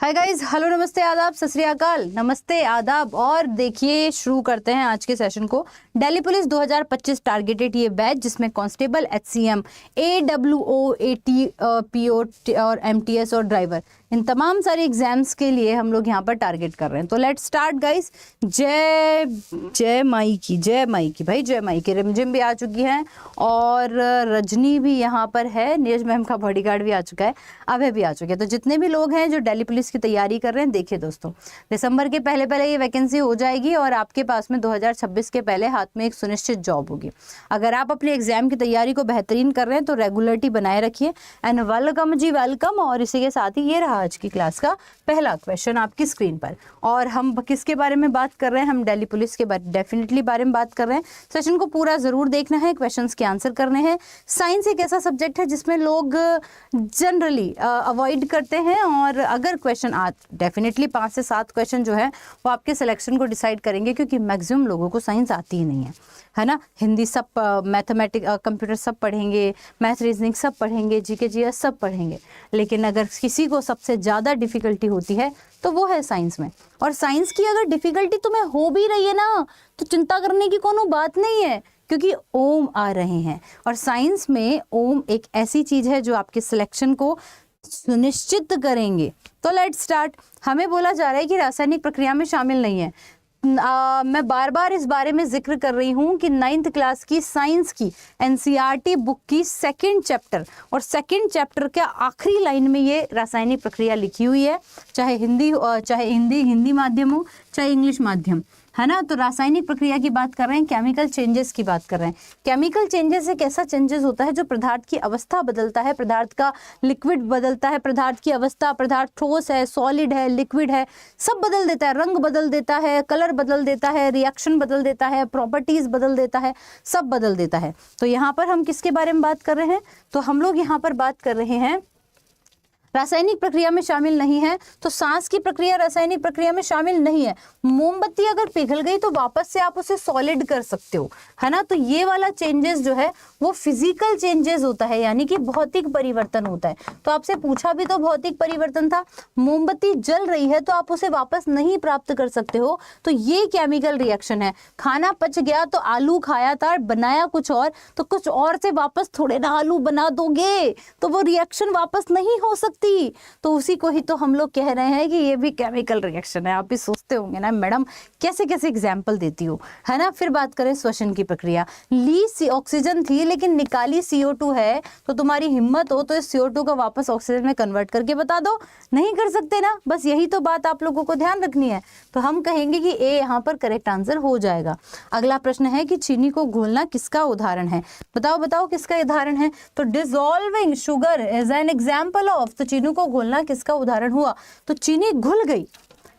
Hi guys, hello, नमस्ते, आदाब, सत श्री अकाल, नमस्ते, आदाब। और देखिए शुरू करते हैं आज के सेशन को। दिल्ली पुलिस 2025 टारगेटेड ये बैच जिसमें कांस्टेबल, एचसीएम, एडब्ल्यूओ, एटीपीओ और एमटीएस और ड्राइवर, इन तमाम सारे एग्जाम्स के लिए हम लोग यहाँ पर टारगेट कर रहे हैं। तो लेट्स स्टार्ट गाइस। जय माई की भाई, जय माई की। रिमझिम भी आ चुकी है और रजनी भी यहाँ पर है, नीरज मैम का बॉडीगार्ड भी आ चुका है, अभय भी आ चुके हैं। तो जितने भी लोग हैं जो दिल्ली पुलिस की तैयारी कर रहे हैं, देखिए दोस्तों, दिसंबर के पहले ये वैकेंसी हो जाएगी और आपके पास में 2026 के पहले हाथ में एक सुनिश्चित जॉब होगी। अगर आप अपने एग्जाम की तैयारी को बेहतरीन कर रहे हैं तो रेगुलरिटी बनाए रखिए। एंड वेलकम जी, वेलकम। और इसी के साथ ही ये रहा आज की क्लास का पहला क्वेश्चन आपकी स्क्रीन पर। और हम किसके बारे में बात कर रहे हैं? हम दिल्ली पुलिस के डेफिनेटली बारे में बात कर रहे हैं। सेशन को पूरा जरूर देखना है, क्वेश्चंस के आंसर करने हैं। साइंस एक ऐसा सब्जेक्ट है जिसमें लोग जनरली अवॉइड करते हैं और अगर क्वेश्चन आज डेफिनेटली 5 से 7 क्वेश्चन जो है वो आपके सिलेक्शन को डिसाइड करेंगे, क्योंकि मैक्सिमम लोगों को साइंस आती ही नहीं है ना। हिंदी सब, मैथमेटिक्स, कंप्यूटर सब पढ़ेंगे, मैथ, रीजनिंग सब पढ़ेंगे, जीके जीएस सब पढ़ेंगे, लेकिन अगर किसी को सबसे ज़्यादा डिफिकल्टी होती है तो वो है साइंस में। और साइंस की अगर डिफिकल्टी तुम्हें हो भी रही है ना, तो चिंता करने की कोनो बात नहीं है, क्योंकि ओम आ रहे हैं। और साइंस में ओम एक ऐसी चीज़ है जो आपके सिलेक्शन को सुनिश्चित करेंगे। तो लेट्स स्टार्ट। हमें बोला जा रहा है कि रासायनिक प्रक्रिया में शामिल नहीं है। मैं बार बार इस बारे में जिक्र कर रही हूँ कि 9th क्लास की साइंस की एनसीईआरटी बुक की 2nd चैप्टर और 2nd चैप्टर के आखिरी लाइन में ये रासायनिक प्रक्रिया लिखी हुई है, चाहे हिंदी माध्यम हो, चाहे इंग्लिश माध्यम, है ना। तो रासायनिक प्रक्रिया की बात कर रहे हैं, केमिकल चेंजेस की बात कर रहे हैं। केमिकल चेंजेस एक ऐसा चेंजेस होता है जो पदार्थ की अवस्था बदलता है, पदार्थ का लिक्विड बदलता है, पदार्थ की अवस्था, पदार्थ ठोस है, सॉलिड है, लिक्विड है, सब बदल देता है, रंग बदल देता है, कलर बदल देता है, रिएक्शन बदल देता है, प्रॉपर्टीज बदल देता है, सब बदल देता है। तो यहाँ पर हम किसके बारे में बात कर रहे हैं? तो हम लोग यहाँ पर बात कर रहे हैं रासायनिक प्रक्रिया में शामिल नहीं है। तो सांस की प्रक्रिया रासायनिक प्रक्रिया में शामिल नहीं है। मोमबत्ती अगर पिघल गई तो वापस से आप उसे सॉलिड कर सकते हो, है ना। तो ये वाला चेंजेस जो है वो फिजिकल चेंजेस होता है, यानी कि भौतिक परिवर्तन होता है। तो आपसे पूछा भी तो भौतिक परिवर्तन था। मोमबत्ती जल रही है तो आप उसे वापस नहीं प्राप्त कर सकते हो, तो ये केमिकल रिएक्शन है। खाना पच गया तो आलू खाया था, बनाया कुछ और, तो कुछ और से वापस थोड़े ना आलू बना दोगे, तो वो रिएक्शन वापस नहीं हो सकती। तो उसी को ही तो हम लोग कह रहे हैं कि ये भी केमिकल रिएक्शन है। आप भी सोचते होंगे ना, मैडम कैसे कैसे एग्जाम्पल देती हो, है ना। फिर बात करें श्वसन की प्रक्रिया। ली ऑक्सीजन थी लेकिन निकाली CO2 है, तो तुम्हारी हिम्मत हो तो इस CO2 को वापस ऑक्सीजन में कन्वर्ट करके बता दो। नहीं कर सकते ना, बस यही तो बात आप लोगों को ध्यान रखनी है। तो हम कहेंगे कि ए यहाँ पर करेक्ट आंसर हो जाएगा। अगला प्रश्न है कि चीनी को घोलना किसका उदाहरण है? बताओ किसका उदाहरण है? तो dissolving sugar is an example of. तो चीनी को घोलना किसका उदाहरण हुआ? तो चीनी घुल गई।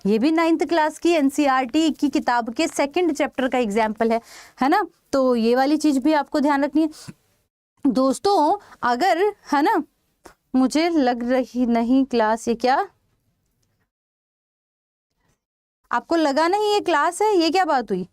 ये भी 9th क्लास की एनसीईआरटी की किताब के 2nd चैप्टर का एग्जाम्पल है ना। तो ये वाली चीज भी आपको ध्यान रखनी है दोस्तों। अगर, है ना, मुझे लग रही नहीं क्लास, ये क्या आपको लगा नहीं ये क्लास है? ये क्या बात हुई?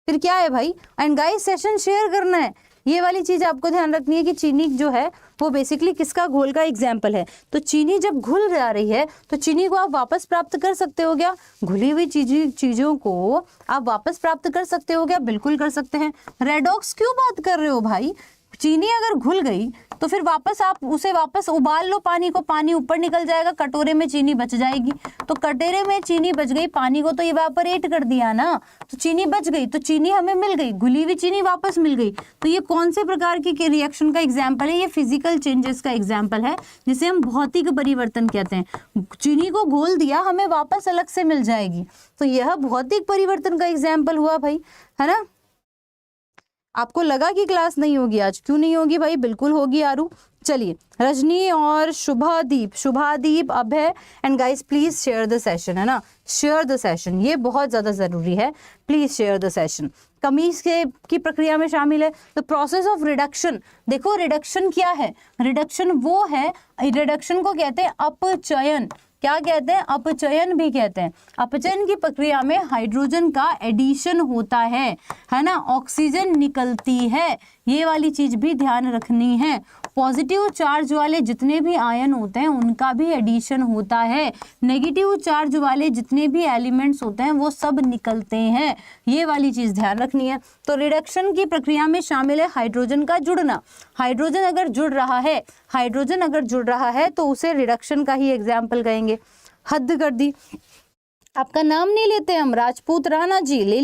फिर क्या है भाई? एंड गाइस, सेशन शेयर करना है। ये वाली चीज आपको ध्यान रखनी है कि चीनी जो है वो बेसिकली किसका घोल का एग्जाम्पल है। तो चीनी जब घुल जा रही है तो चीनी को आप वापस प्राप्त कर सकते हो क्या? घुली हुई चीजों को आप वापस प्राप्त कर सकते हो क्या? बिल्कुल कर सकते हैं। रेडॉक्स क्यों बात कर रहे हो भाई? चीनी अगर घुल गई तो फिर वापस आप उसे वापस उबाल लो पानी को, पानी ऊपर निकल जाएगा, कटोरे में चीनी बच जाएगी। तो कटोरे में चीनी बच गई, पानी को तो इवेपोरेट कर दिया ना, तो चीनी बच गई, तो चीनी हमें मिल गई, घुली हुई चीनी वापस मिल गई। तो ये कौन से प्रकार की रिएक्शन का एग्जाम्पल है? ये फिजिकल चेंजेस का एग्जाम्पल है, जिसे हम भौतिक परिवर्तन कहते हैं। चीनी को घोल दिया, हमें वापस अलग से मिल जाएगी, तो यह भौतिक परिवर्तन का एग्जाम्पल हुआ भाई, है ना। आपको लगा कि क्लास नहीं होगी आज? क्यों नहीं होगी भाई? बिल्कुल होगी आरू। चलिए, रजनी और Shubhadeep, Abhay and guys please share the session, है ना। शेयर द सेशन, ये बहुत ज्यादा जरूरी है। Please share the session. कमीज की प्रक्रिया में शामिल है तो प्रोसेस ऑफ रिडक्शन। देखो रिडक्शन क्या है? रिडक्शन वो है, रिडक्शन को कहते हैं अपचयन। क्या कहते हैं? अपचयन भी कहते हैं। अपचयन की प्रक्रिया में हाइड्रोजन का एडिशन होता है ना, ऑक्सीजन निकलती है। ये वाली चीज भी ध्यान रखनी है। पॉजिटिव चार्ज वाले जितने भी आयन होते हैं उनका भी एडिशन होता है, नेगेटिव चार्ज वाले जितने भी एलिमेंट्स होते हैं वो सब निकलते हैं। ये वाली चीज ध्यान रखनी है। तो रिडक्शन की प्रक्रिया में शामिल है हाइड्रोजन का जुड़ना। हाइड्रोजन अगर जुड़ रहा है तो उसे रिडक्शन का ही एग्जाम्पल कहेंगे। हद कर दी। आपका नाम नहीं लेते हम, राजपूत राणा जी, ले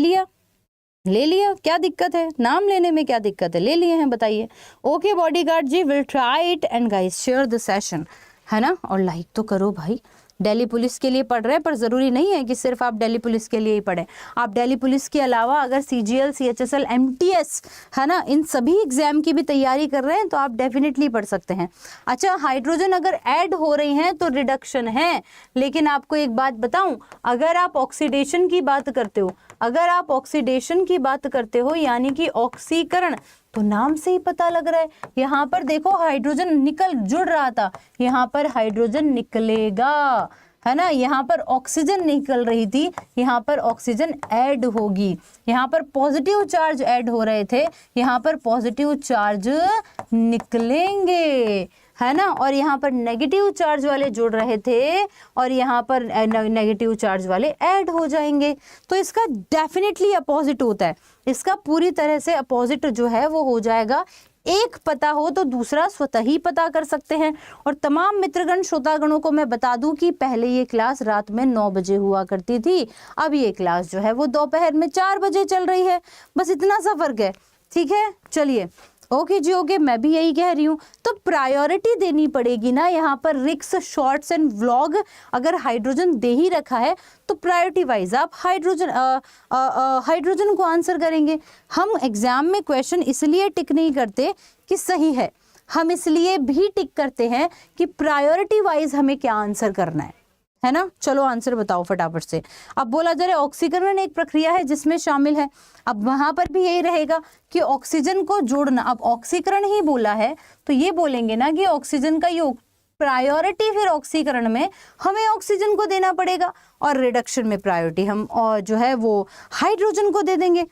लिया, क्या दिक्कत है? नाम लेने में क्या दिक्कत है? ले लिए हैं, बताइए। ओके बॉडीगार्ड जी, will try it and guys share the session, है ना। और लाइक तो करो भाई। दिल्ली पुलिस के लिए पढ़ रहे हैं पर जरूरी नहीं है कि सिर्फ आप दिल्ली पुलिस के लिए ही पढ़ें। आप दिल्ली पुलिस के अलावा अगर CGL, CHSL, MTS, है ना, इन सभी एग्जाम की भी तैयारी कर रहे हैं तो आप डेफिनेटली पढ़ सकते हैं। अच्छा, हाइड्रोजन अगर ऐड हो रही हैं तो रिडक्शन है, लेकिन आपको एक बात बताऊं, अगर आप ऑक्सीडेशन की बात करते हो, यानी कि ऑक्सीकरण, तो नाम से ही पता लग रहा है। यहाँ पर देखो हाइड्रोजन जुड़ रहा था, यहाँ पर हाइड्रोजन निकलेगा, है ना। यहाँ पर ऑक्सीजन निकल रही थी, यहाँ पर ऑक्सीजन ऐड होगी। यहाँ पर पॉजिटिव चार्ज ऐड हो रहे थे, यहाँ पर पॉजिटिव चार्ज निकलेंगे, है ना। और यहाँ पर नेगेटिव चार्ज वाले जुड़ रहे थे और यहाँ पर नेगेटिव चार्ज वाले ऐड हो जाएंगे। तो इसका डेफिनेटली अपोजिट होता है, इसका पूरी तरह से अपोजिट जो है वो हो जाएगा। एक पता हो तो दूसरा स्वतः ही पता कर सकते हैं। और तमाम मित्रगण श्रोतागणों को मैं बता दूं कि पहले ये क्लास रात में 9 बजे हुआ करती थी, अब ये क्लास जो है वो दोपहर में 4 बजे चल रही है, बस इतना सा फर्क है। ठीक है, चलिए। ओके जी, ओके, मैं भी यही कह रही हूँ। तो प्रायोरिटी देनी पड़ेगी ना यहाँ पर। रिक्स, शॉर्ट्स एंड व्लॉग अगर हाइड्रोजन दे ही रखा है तो प्रायोरिटी वाइज आप हाइड्रोजन को आंसर करेंगे। हम एग्जाम में क्वेश्चन इसलिए टिक नहीं करते कि सही है, हम इसलिए भी टिक करते हैं कि प्रायोरिटी वाइज हमें क्या आंसर करना है ना। चलो आंसर बताओ फटाफट से। अब बोला जा रहा है ऑक्सीकरण एक प्रक्रिया है जिसमें शामिल है, अब वहां पर भी यही रहेगा कि ऑक्सीजन को जोड़ना। अब ऑक्सीकरण ही बोला है तो ये बोलेंगे ना कि ऑक्सीजन का योग, प्रायोरिटी फिर ऑक्सीकरण में हमें ऑक्सीजन को देना पड़ेगा और रिडक्शन में प्रायोरिटी हम और जो है वो हाइड्रोजन को दे देंगे।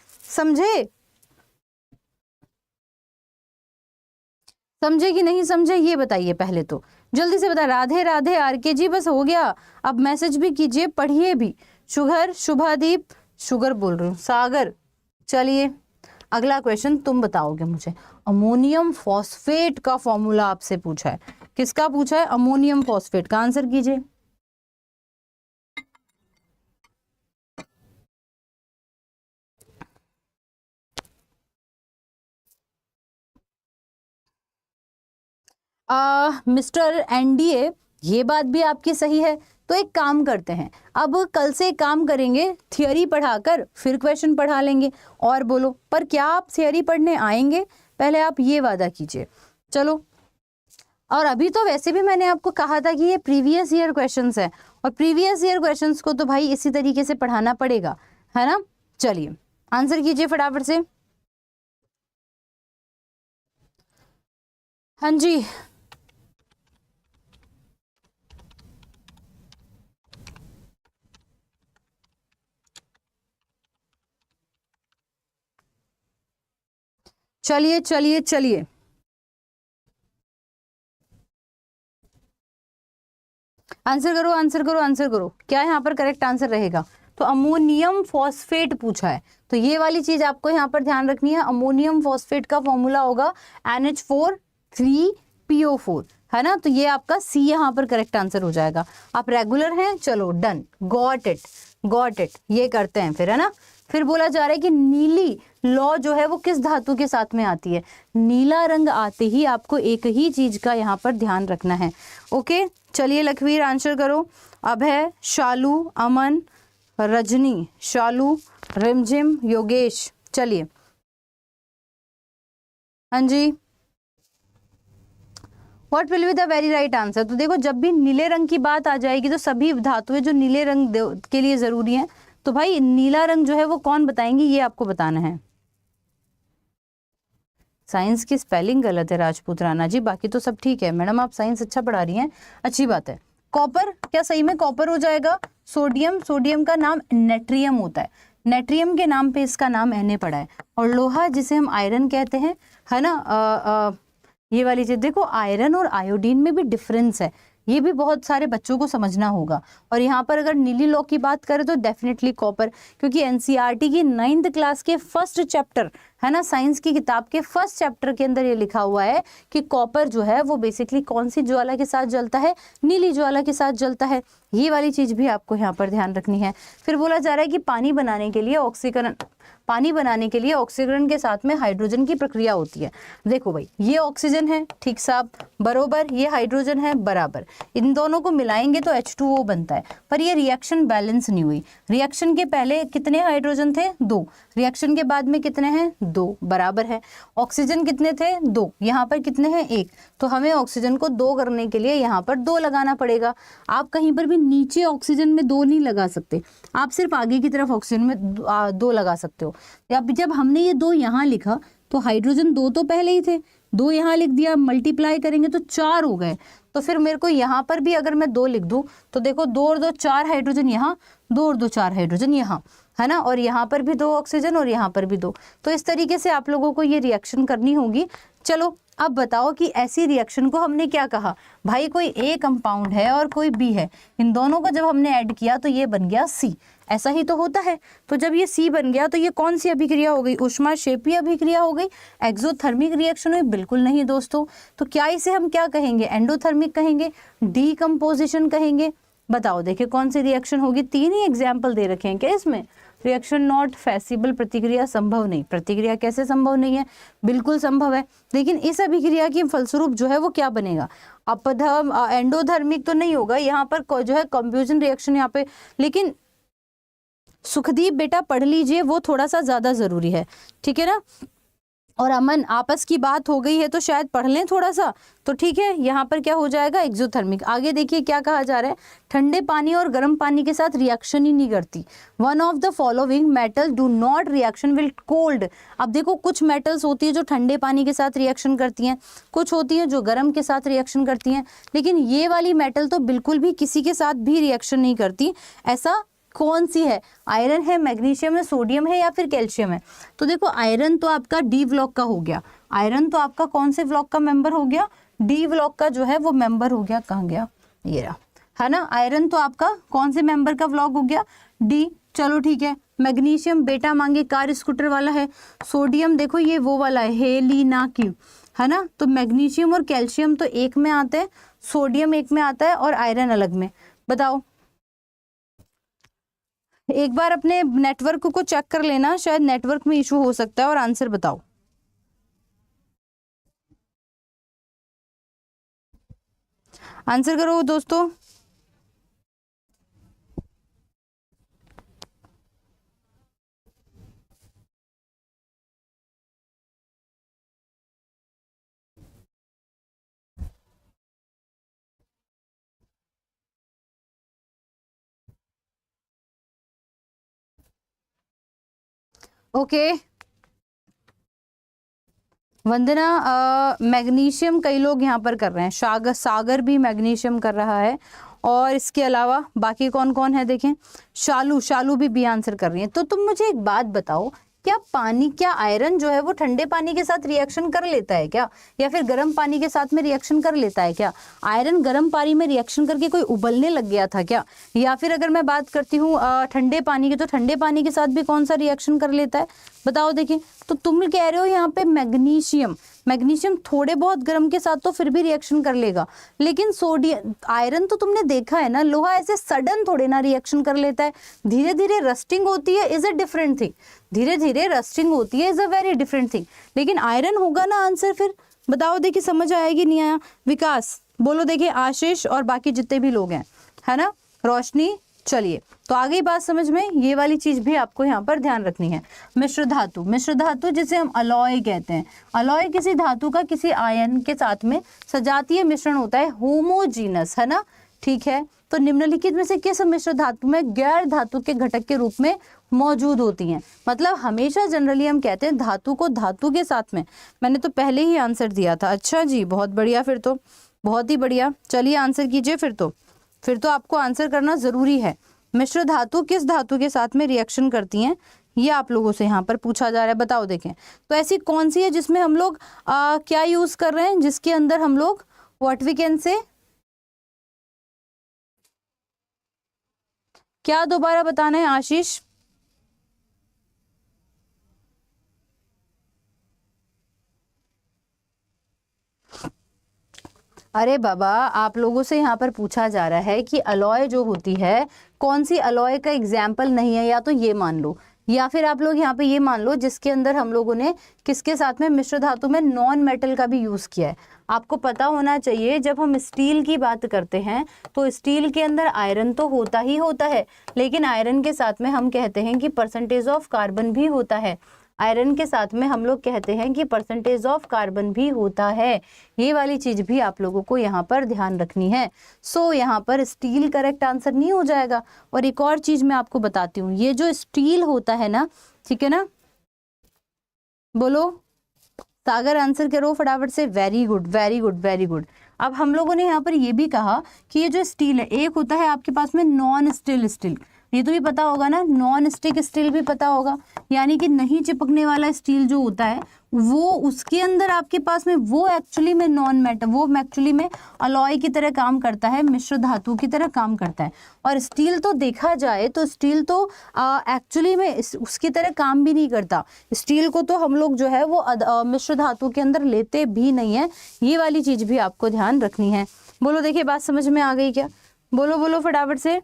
समझे कि नहीं समझे ये बताइए पहले तो, जल्दी से बता। राधे राधे RK जी, बस हो गया, अब मैसेज भी कीजिए, पढ़िए भी। शुभादीप, शुगर बोल रही हूँ, सागर। चलिए अगला क्वेश्चन तुम बताओगे मुझे। अमोनियम फॉस्फेट का फॉर्मूला आपसे पूछा है। किसका पूछा है? अमोनियम फॉस्फेट का आंसर कीजिए। मिस्टर NDA, ये बात भी आपकी सही है। तो एक काम करते हैं, अब कल से एक काम करेंगे, थियोरी पढ़ाकर फिर क्वेश्चन पढ़ा लेंगे। और बोलो, पर क्या आप थियोरी पढ़ने आएंगे? पहले आप ये वादा कीजिए। चलो, और अभी तो वैसे भी मैंने आपको कहा था कि ये प्रीवियस ईयर क्वेश्चंस है और प्रीवियस ईयर क्वेश्चंस को तो भाई इसी तरीके से पढ़ाना पड़ेगा, है ना। चलिए आंसर कीजिए फटाफट से। हाँ जी, चलिए चलिए चलिए, आंसर करो आंसर करो आंसर करो। क्या यहाँ पर करेक्ट आंसर रहेगा? तो अमोनियम फॉस्फेट पूछा है, तो ये वाली चीज आपको यहाँ पर ध्यान रखनी है। अमोनियम फॉस्फेट का फॉर्मूला होगा NH4 3PO4, है ना। तो ये आपका C यहाँ पर करेक्ट आंसर हो जाएगा। आप रेगुलर हैं, चलो डन, गॉट इट, ये करते हैं फिर, है ना। फिर बोला जा रहा है कि नीली लॉ जो है वो किस धातु के साथ में आती है? नीला रंग आते ही आपको एक ही चीज का यहाँ पर ध्यान रखना है। ओके, चलिए लखवीर आंसर करो। अभय, शालू, अमन, रजनी, शालू, रिमझिम, योगेश। चलिए, हाँ जी, what will be the very right answer? तो देखो, जब भी नीले रंग की बात आ जाएगी तो सभी धातुएं जो नीले रंग के लिए जरूरी हैं, तो भाई नीला रंग जो है वो कौन बताएंगे, ये आपको बताना है। साइंस की स्पेलिंग गलत है राजपूत राणा जी, बाकी तो सब ठीक है। मैडम आप साइंस अच्छा पढ़ा रही हैं, अच्छी बात है। कॉपर, क्या सही में कॉपर हो जाएगा? सोडियम का नाम नेट्रियम होता है, नेट्रियम के नाम पे इसका नाम Na पड़ा है। और लोहा जिसे हम आयरन कहते हैं, है ना, ये वाली चीज देखो, आयरन और आयोडीन में भी डिफरेंस है, ये भी बहुत सारे बच्चों को समझना होगा। और यहाँ पर अगर नीली लॉ की बात करें तो डेफिनेटली कॉपर, क्योंकि एनसीईआरटी की 9th क्लास के फर्स्ट चैप्टर है ना, साइंस की किताब के फर्स्ट चैप्टर के अंदर ये लिखा हुआ है कि कॉपर जो है वो बेसिकली कौन सी ज्वाला के साथ जलता है, नीली ज्वाला के साथ जलता है। ये वाली चीज भी आपको यहाँ पर ध्यान रखनी है। फिर बोला जा रहा है कि पानी बनाने के लिए ऑक्सीकरण के साथ में हाइड्रोजन की प्रक्रिया होती है। देखो भाई, ये ऑक्सीजन है, ठीक साहब, बरोबर, ये हाइड्रोजन है, बराबर, इन दोनों को मिलाएंगे तो H2O बनता है। पर ये रिएक्शन बैलेंस नहीं हुई। रिएक्शन के पहले कितने हाइड्रोजन थे? 2। रिएक्शन के बाद में कितने हैं? 2, बराबर है। ऑक्सीजन कितने थे? 2। यहाँ पर कितने हैं? 1। तो हमें ऑक्सीजन को 2 करने के लिए यहाँ पर 2 लगाना पड़ेगा। आप कहीं पर भी नीचे ऑक्सीजन में 2 नहीं लगा सकते, आप सिर्फ आगे की तरफ ऑक्सीजन में 2 लगा सकते हो। अब जब हमने ये 2 यहाँ लिखा तो हाइड्रोजन 2 तो पहले ही थे, 2 यहाँ लिख दिया, मल्टीप्लाई करेंगे तो 4 हो गए। तो फिर मेरे को यहाँ पर भी अगर मैं 2 लिख दूं तो देखो 2 और 2 4 हाइड्रोजन यहाँ, 2 और 2 4 हाइड्रोजन यहाँ, है ना, और यहाँ पर भी 2 ऑक्सीजन और यहाँ पर भी 2। तो इस तरीके से आप लोगों को ये रिएक्शन करनी होगी। चलो अब बताओ कि ऐसी रिएक्शन को हमने क्या कहा भाई, कोई ए कंपाउंड है और कोई बी है, इन दोनों को जब हमने ऐड किया तो ये बन गया सी, ऐसा ही तो होता है। तो जब ये सी बन गया तो ये कौन सी अभिक्रिया हो गई? ऊष्माक्षेपीय अभिक्रिया हो गई, एक्सोथर्मिक रिएक्शन हुई? बिल्कुल नहीं दोस्तों। तो क्या इसे हम क्या कहेंगे? एंडोथर्मिक कहेंगे, डीकम्पोजिशन कहेंगे? बताओ, देखिए कौन सी रिएक्शन होगी? 3 ही एग्जाम्पल दे रखे हैं क्या इसमें? रिएक्शन नॉट फैसिबल, प्रतिक्रिया संभव नहीं। प्रतिक्रिया कैसे संभव नहीं है? बिल्कुल संभव है, लेकिन इस अभिक्रिया की फलस्वरूप जो है वो क्या बनेगा? एंडोधर्मिक तो नहीं होगा, यहाँ पर जो है कंफ्यूजन रिएक्शन यहाँ पे। लेकिन सुखदीप बेटा पढ़ लीजिए, वो थोड़ा सा ज्यादा जरूरी है, ठीक है ना। और अमन, आपस की बात हो गई है तो शायद पढ़ लें थोड़ा सा, तो ठीक है। यहाँ पर क्या हो जाएगा? एक्सोथर्मिक। आगे देखिए क्या कहा जा रहा है, ठंडे पानी और गर्म पानी के साथ रिएक्शन ही नहीं करती। One of the following metal do not reaction with cold. अब देखो, कुछ मेटल्स होती है जो ठंडे पानी के साथ रिएक्शन करती हैं, कुछ होती है जो गर्म के साथ रिएक्शन करती हैं, लेकिन ये वाली मेटल तो बिल्कुल भी किसी के साथ भी रिएक्शन नहीं करती। ऐसा कौन सी है? आयरन है, मैग्नीशियम है, सोडियम है या फिर कैल्शियम है? तो देखो, आयरन तो आपका डी ब्लॉक का हो गया। आयरन तो आपका कौन से ब्लॉक का मेंबर हो गया? डी ब्लॉक का जो है वो मेंबर हो गया। कहाँ गया? ये रहा, है ना। आयरन तो आपका कौन से मेंबर का ब्लॉक हो गया? डी। चलो ठीक है। मैग्नीशियम बेटा मांगे कार स्कूटर वाला है। सोडियम देखो ये वो वाला है, हेलिना की, है ना। तो मैग्नीशियम और कैल्शियम तो एक में आते हैं, सोडियम एक में आता है और आयरन अलग में। बताओ, एक बार अपने नेटवर्क को चेक कर लेना, शायद नेटवर्क में इशू हो सकता है, और आंसर बताओ। आंसर करो दोस्तों। ओके वंदना, मैग्नीशियम कई लोग यहाँ पर कर रहे हैं, सागर भी मैग्नीशियम कर रहा है, और इसके अलावा बाकी कौन कौन है देखें। शालू भी आंसर कर रही है। तो तुम मुझे एक बात बताओ, क्या आयरन जो है वो ठंडे पानी के साथ रिएक्शन कर लेता है क्या, या फिर गर्म पानी के साथ में रिएक्शन कर लेता है क्या? आयरन गर्म पानी में रिएक्शन करके कोई उबलने लग गया था क्या? या फिर अगर मैं बात करती हूँ ठंडे पानी की, तो ठंडे पानी के साथ भी कौन सा रिएक्शन कर लेता है? बताओ देखिए। तो तुम कह रहे हो यहाँ पे मैग्नीशियम थोड़े बहुत गर्म के साथ तो फिर भी रिएक्शन कर लेगा, लेकिन सोडियम, आयरन तो तुमने देखा है ना, लोहा ऐसे सडन थोड़े ना रिएक्शन कर लेता है, धीरे धीरे रस्टिंग होती है, इज अ डिफरेंट थिंग। धीरे धीरे रस्टिंग होती है, is a very different thing. लेकिन आयरन होगा ना आंसर। फिर बताओ देखिए, समझ आएगी नहीं आया? विकास बोलो देखिए, आशीष और बाकी जितने भी लोग हैं, है ना, रोशनी। चलिए, तो आगे बात समझ में, ये वाली चीज भी आपको यहाँ पर ध्यान रखनी है। मिश्र धातु जिसे हम अलॉय कहते हैं। अलॉय किसी धातु का किसी आयन के साथ में सजातीय मिश्रण होता है, होमोजीनस, है ना, ठीक है। तो निम्नलिखित में से किस मिश्र धातु में गैर धातु के घटक के रूप में मौजूद होती हैं? मतलब हमेशा जनरली हम कहते हैं धातु को धातु के साथ में। मैंने तो पहले ही आंसर दिया था। अच्छा जी, बहुत बढ़िया, फिर तो बहुत ही बढ़िया। चलिए आंसर कीजिए। फिर तो आपको आंसर करना जरूरी है। मिश्र धातु किस धातु के साथ में रिएक्शन करती हैं? ये आप लोगों से यहाँ पर पूछा जा रहा है, बताओ देखें। तो ऐसी कौन सी है जिसमें हम लोग क्या यूज कर रहे हैं, जिसके अंदर हम लोग व्हाट वी कैन से, क्या दोबारा बताना है आशीष? अरे बाबा, आप लोगों से यहाँ पर पूछा जा रहा है कि अलॉय जो होती है, कौन सी अलॉय का एग्जाम्पल नहीं है, या तो ये मान लो, या फिर आप लोग यहाँ पे ये मान लो जिसके अंदर हम लोगों ने किसके साथ में, मिश्र धातु में नॉन मेटल का भी यूज किया है। आपको पता होना चाहिए जब हम स्टील की बात करते हैं तो स्टील के अंदर आयरन तो होता ही होता है, लेकिन आयरन के साथ में हम कहते हैं कि परसेंटेज ऑफ कार्बन भी होता है। आयरन के साथ में हम लोग कहते हैं कि परसेंटेज ऑफ कार्बन भी होता है। ये वाली चीज भी आप लोगों को यहाँ पर ध्यान रखनी है। सो यहाँ पर स्टील करेक्ट आंसर नहीं हो जाएगा। और एक और चीज मैं आपको बताती हूँ, ये जो स्टील होता है ना, ठीक है ना, बोलो सागर आंसर करो फटाफट से। Very good very good very good. अब हम लोगों ने यहाँ पर ये भी कहा कि ये जो स्टील है, एक होता है आपके पास में नॉन स्टील स्टील, ये तो भी पता होगा ना, नॉन स्टिक स्टील भी पता होगा, यानी कि नहीं चिपकने वाला स्टील जो होता है वो उसके अंदर आपके पास में वो एक्चुअली में नॉन मेटल, वो एक्चुअली में अलॉय की तरह काम करता है, मिश्र धातु की तरह काम करता है। और स्टील तो देखा जाए तो स्टील तो एक्चुअली में उसकी तरह काम भी नहीं करता। स्टील को तो हम लोग जो है वो मिश्र धातु के अंदर लेते भी नहीं है। ये वाली चीज भी आपको ध्यान रखनी है। बोलो देखिए, बात समझ में आ गई क्या? बोलो बोलो फटाफट से।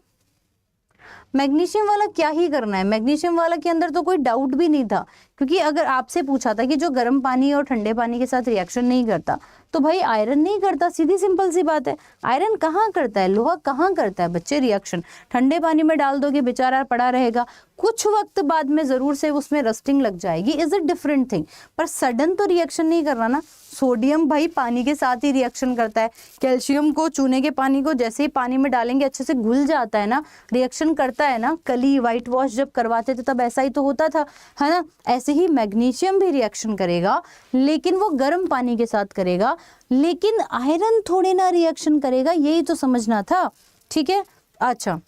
मैग्नीशियम वाला क्या ही करना है, मैग्नीशियम वाला के अंदर तो कोई डाउट भी नहीं था, क्योंकि अगर आपसे पूछा था कि जो गर्म पानी और ठंडे पानी के साथ रिएक्शन नहीं करता, तो भाई आयरन नहीं करता, सीधी सिंपल सी बात है। आयरन कहाँ करता है, लोहा कहाँ करता है बच्चे रिएक्शन? ठंडे पानी में डाल दोगे बेचारा पड़ा रहेगा, कुछ वक्त बाद में जरूर से उसमें रस्टिंग लग जाएगी, इज अ डिफरेंट थिंग, पर सडन तो रिएक्शन नहीं करना ना। सोडियम भाई पानी के साथ ही रिएक्शन करता है, कैल्शियम को, चूने के पानी को जैसे ही पानी में डालेंगे अच्छे से घुल जाता है ना, रिएक्शन करता है ना। कली व्हाइट वॉश जब करवाते थे तब ऐसा ही तो होता था, है ना। ऐसे ही मैग्नीशियम भी रिएक्शन करेगा, लेकिन वो गर्म पानी के साथ करेगा, लेकिन आयरन थोड़े ना रिएक्शन करेगा, यही तो समझना था, ठीक है। अच्छा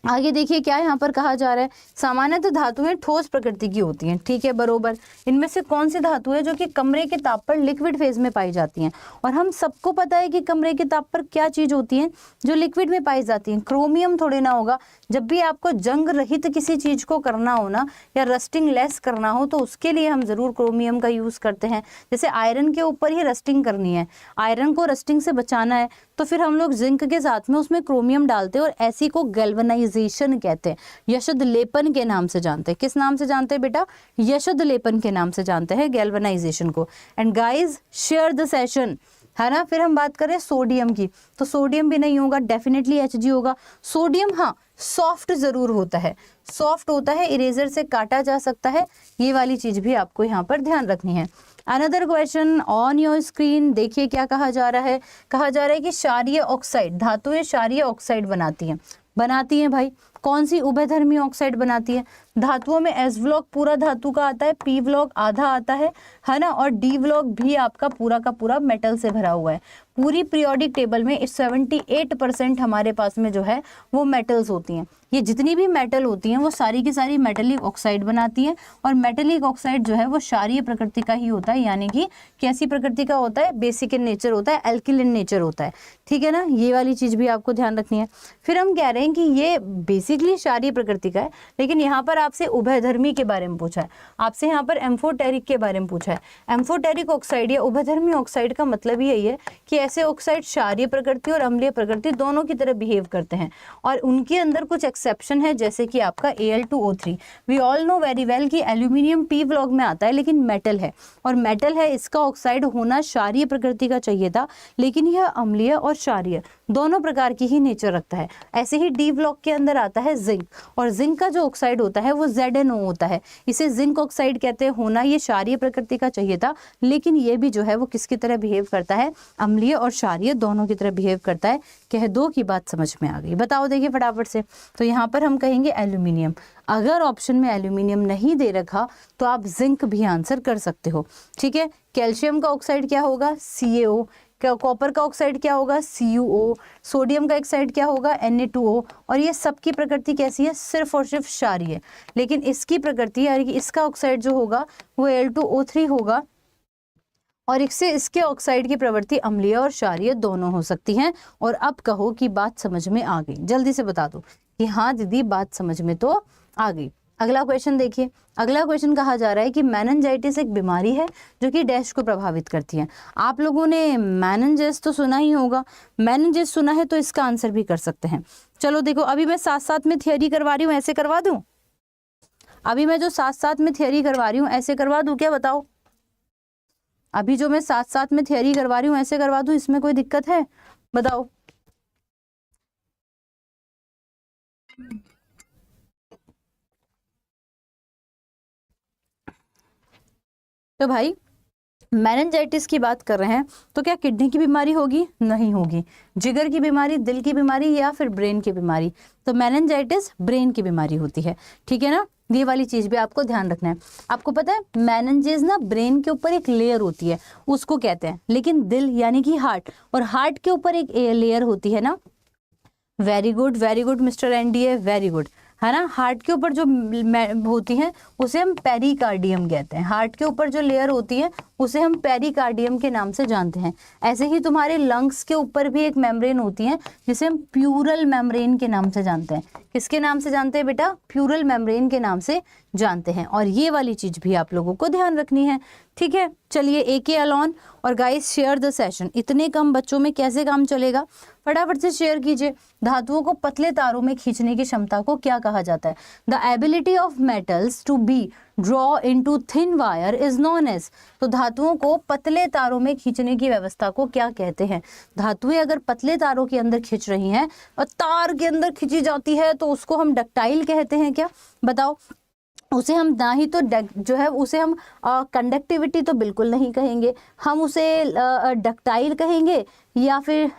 आगे देखिए क्या यहाँ पर कहा जा रहा है, सामान्यतः धातुएं ठोस प्रकृति की होती हैं, ठीक है बरोबर। इनमें से कौन सी धातु है जो कि कमरे के ताप पर लिक्विड फेज में पाई जाती हैं? और हम सबको पता है कि कमरे के ताप पर क्या चीज होती है जो लिक्विड में पाई जाती है, क्रोमियम थोड़े ना होगा। जब भी आपको जंग रहित किसी चीज को करना हो ना, या रस्टिंग लेस करना हो, तो उसके लिए हम जरूर क्रोमियम का यूज करते हैं। जैसे आयरन के ऊपर ही रस्टिंग करनी है, आयरन को रस्टिंग से बचाना है, तो फिर हम लोग जिंक के साथ में उसमें क्रोमियम डालते हैं, और ऐसी को गैल्वेनाइजेशन कहते हैं, यशद लेपन के नाम से जानते हैं। किस नाम से जानते हैं बेटा? यशद लेपन के नाम से जानते हैं गैल्वेनाइजेशन को। And guys share the session, है ना। फिर हम बात करें सोडियम की, तो सोडियम भी नहीं होगा, डेफिनेटली Hg होगा। सोडियम हाँ सॉफ्ट जरूर होता है, सॉफ्ट होता है, इरेजर से काटा जा सकता है। ये वाली चीज भी आपको यहाँ पर ध्यान रखनी है। Another question on your screen, देखिए क्या कहा जा रहा है। कहा जा रहा है कि क्षारीय ऑक्साइड, धातुएं क्षारीय ऑक्साइड बनाती हैं भाई। कौन सी? उभयधर्मी ऑक्साइड बनाती है। धातुओं में एस ब्लॉक पूरा धातु का आता है, पी ब्लॉक आधा आता है ना, और डी ब्लॉक भी आपका पूरा का पूरा मेटल से भरा हुआ है। पूरी पीरियोडिक टेबल में 78% हमारे पास में जो है वो मेटल्स होती हैं। ये जितनी भी मेटल होती हैं वो सारी की सारी मेटेलिक ऑक्साइड बनाती हैं, और मेटेलिक ऑक्साइड जो है वो क्षारीय प्रकृति का ही होता है, यानी कि कैसी प्रकृति का होता है? बेसिक इन नेचर होता है, एल्किलिन नेचर होता है, ठीक है ना। ये वाली चीज भी आपको ध्यान रखनी है। फिर हम कह रहे हैं कि ये बेसिकली क्षारीय प्रकृति का है, लेकिन यहाँ पर आपसे उभयधर्मी के बारे में पूछा है, आपसे यहाँ पर एम्फोटेरिक के बारे में पूछा है। एम्फोटेरिक ऑक्साइड या उभयधर्मी ऑक्साइड का मतलब यही है कि ऐसे ऑक्साइड क्षारीय प्रकृति और अम्लीय प्रकृति दोनों की तरह बिहेव करते हैं, और उनके अंदर कुछ एक्सेप्शन है, जैसे कि आपका Al2O3। We all know very well कि एल्यूमिनियम पी ब्लॉक में आता है, लेकिन मेटल है, और मेटल है, इसका ऑक्साइड होना क्षारीय प्रकृति का चाहिए था, लेकिन यह अम्लीय और क्षारीय दोनों प्रकार की ही नेचर रखता है। ऐसे ही डी ब्लॉक के अंदर आता है जिंक, और जिंक का जो ऑक्साइड होता है वो ZnO होता है, इसे जिंक ऑक्साइड कहते हैं। होना ये क्षारीय प्रकृति का चाहिए था, लेकिन ये भी जो है वो किसकी तरह बिहेव करता है? अम्लीय और क्षारीय दोनों की तरह बिहेव करता है। कह दो की बात समझ में आ गई? बताओ देखिए फटाफट से। तो यहाँ पर हम कहेंगे एल्यूमिनियम। अगर ऑप्शन में एल्यूमिनियम नहीं दे रखा तो आप जिंक भी आंसर कर सकते हो, ठीक है। कैल्शियम का ऑक्साइड क्या होगा? CaO। कॉपर का ऑक्साइड क्या होगा, CuO, सोडियम का ऑक्साइड क्या होगा, Na2O, और ये सबकी प्रकृति कैसी है, सिर्फ और सिर्फ क्षारीय। लेकिन इसकी प्रकृति यानी कि इसका ऑक्साइड जो होगा वो Al2O3 होगा, और इसके ऑक्साइड की प्रवृत्ति अम्लीय और क्षारीय दोनों हो सकती हैं। और अब कहो कि बात समझ में आ गई, जल्दी से बता दो कि हाँ दीदी बात समझ में तो आ गई। अगला क्वेश्चन देखिए, अगला क्वेश्चन कहा जा रहा है कि मेनिंजाइटिस एक बीमारी है जो कि डैश को प्रभावित करती है। आप लोगों ने मेनिंजेस तो सुना ही होगा, मेनिंजेस सुना है तो इसका आंसर भी कर सकते हैं। चलो देखो, अभी मैं साथ साथ में थियरी करवा रही हूँ, ऐसे करवा दूं? अभी मैं जो साथ साथ में थियरी करवा रही हूँ ऐसे करवा दूं क्या, बताओ? अभी जो मैं साथ साथ में थियरी करवा रही हूँ ऐसे करवा दूं, इसमें कोई दिक्कत है, बताओ? तो भाई मेनिंजाइटिस की बात कर रहे हैं तो क्या किडनी की बीमारी होगी? नहीं होगी। जिगर की बीमारी, दिल की बीमारी, या फिर ब्रेन की बीमारी? तो मेनिंजाइटिस ब्रेन की बीमारी होती है, ठीक है ना। ये वाली चीज भी आपको ध्यान रखना है। आपको पता है मेनिंजेस ना ब्रेन के ऊपर एक लेयर होती है उसको कहते हैं, लेकिन दिल यानी कि हार्ट, और हार्ट के ऊपर एक लेयर होती है ना। Very good mister NDA, very good, है ना। हार्ट के ऊपर जो होती है उसे हम पेरिकार्डियम कहते हैं। हार्ट के ऊपर जो लेयर होती है उसे हम पेरिकार्डियम के नाम से जानते हैं। ऐसे ही तुम्हारे लंग्स के ऊपर भी एक मेम्ब्रेन होती है जिसे हम प्यूरल मेम्ब्रेन के नाम से जानते हैं। किसके नाम से जानते हैं बेटा? प्यूरल मेम्ब्रेन के नाम से जानते हैं। और ये वाली चीज भी आप लोगों को ध्यान रखनी है, ठीक है। चलिए AK अलॉन और गाइस शेयर द सेशन। इतने कम बच्चों में कैसे काम चलेगा, फटाफट से शेयर कीजिए। धातुओं को पतले तारों में खींचने की क्षमता को क्या कहा जाता है? The ability of metals to be draw into thin wire is known as. तो धातुओं को पतले तारों में खींचने की व्यवस्था को क्या कहते हैं? धातुएं अगर पतले तारों के अंदर खींच रही हैं और तार के अंदर खींची जाती है तो उसको हम डक्टाइल कहते हैं क्या, बताओ? उसे हम ना ही तो जो है उसे हम कंडक्टिविटी तो बिल्कुल नहीं कहेंगे, हम उसे डक्टाइल कहेंगे, या फिर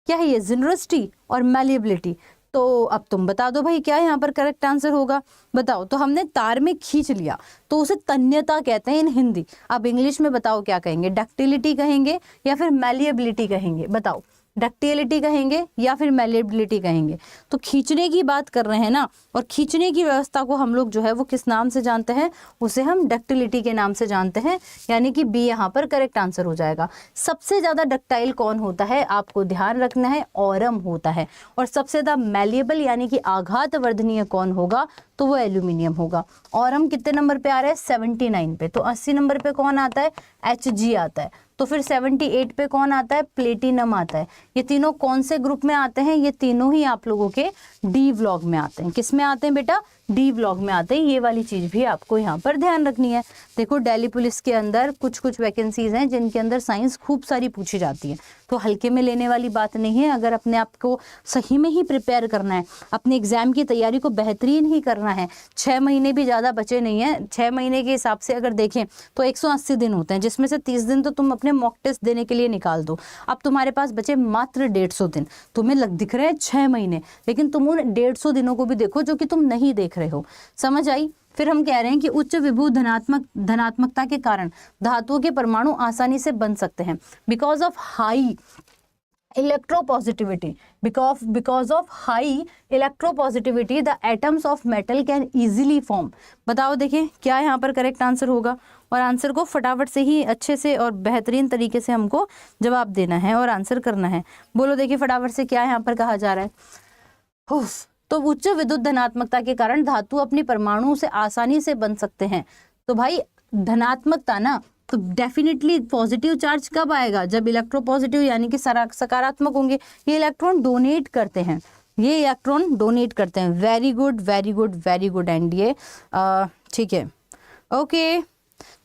क्या है ये, जिनरसिटी और मैलिएबिलिटी। तो अब तुम बता दो भाई क्या यहाँ पर करेक्ट आंसर होगा, बताओ। तो हमने तार में खींच लिया तो उसे तन्यता कहते हैं इन हिंदी। अब इंग्लिश में बताओ क्या कहेंगे, डक्टिलिटी कहेंगे या फिर मैलिएबिलिटी कहेंगे, बताओ? डक्टिलिटी कहेंगे या फिर मैलिएबिलिटी कहेंगे? तो खींचने की बात कर रहे हैं ना, और खींचने की व्यवस्था को हम लोग जो है वो किस नाम से जानते हैं? उसे हम डक्टिलिटी के नाम से जानते हैं, यानी कि बी यहाँ पर करेक्ट आंसर हो जाएगा। सबसे ज्यादा डक्टाइल कौन होता है आपको ध्यान रखना है, ऑरम होता है। और सबसे ज्यादा मैलिएबल यानी कि आघात वर्धनीय कौन होगा? तो वो एल्यूमिनियम होगा। ऑरम कितने नंबर पे आ रहा है? 79 पे। तो 80 नंबर पे कौन आता है? Hg आता है। तो फिर 78 पे कौन आता है? प्लेटिनम आता है। ये तीनों कौन से ग्रुप में आते हैं? ये तीनों ही आप लोगों के डी व्लॉग में आते हैं। किस में आते हैं बेटा? डी व्लॉग में आते हैं। ये वाली चीज भी आपको यहाँ पर ध्यान रखनी है। देखो दिल्ली पुलिस के अंदर कुछ वैकेंसीज हैं जिनके अंदर साइंस खूब सारी पूछी जाती है, तो हल्के में लेने वाली बात नहीं है। अगर अपने आप को सही में ही प्रिपेयर करना है, अपने एग्जाम की तैयारी को बेहतरीन ही करना है, 6 महीने भी ज़्यादा बचे नहीं हैं। 6 महीने के हिसाब से अगर देखें तो 180 दिन होते हैं, जिसमें से 30 दिन तो तुम अपने मॉक टेस्ट देने के लिए निकाल दो। अब तुम्हारे पास बचे मात्र 150 दिन। तुम्हें दिख रहे हैं 6 महीने, लेकिन तुम उन 150 दिनों को भी देखो जो कि तुम नहीं देख रहे हो। समझ आई? फिर हम कह रहे हैं कि उच्च विभव धनात्मकता के कारण धातुओं के परमाणु आसानी से बन सकते हैं because of high electropositivity. Because of high electropositivity the atoms of metal can easily form. बताओ देखिए क्या यहाँ पर करेक्ट आंसर होगा, और आंसर को फटाफट से ही अच्छे से और बेहतरीन तरीके से हमको जवाब देना है और आंसर करना है। बोलो देखिए फटाफट से क्या यहाँ पर कहा जा रहा है। तो उच्च विद्युत धनात्मकता के कारण धातु अपनी परमाणु से आसानी से बन सकते हैं। तो भाई धनात्मकता ना, तो डेफिनेटली पॉजिटिव चार्ज कब आएगा? जब इलेक्ट्रोपॉजिटिव यानी कि सकारात्मक होंगे। ये इलेक्ट्रॉन डोनेट करते हैं, ये इलेक्ट्रॉन डोनेट करते हैं। वेरी गुड एनडीए, ठीक है, ओके।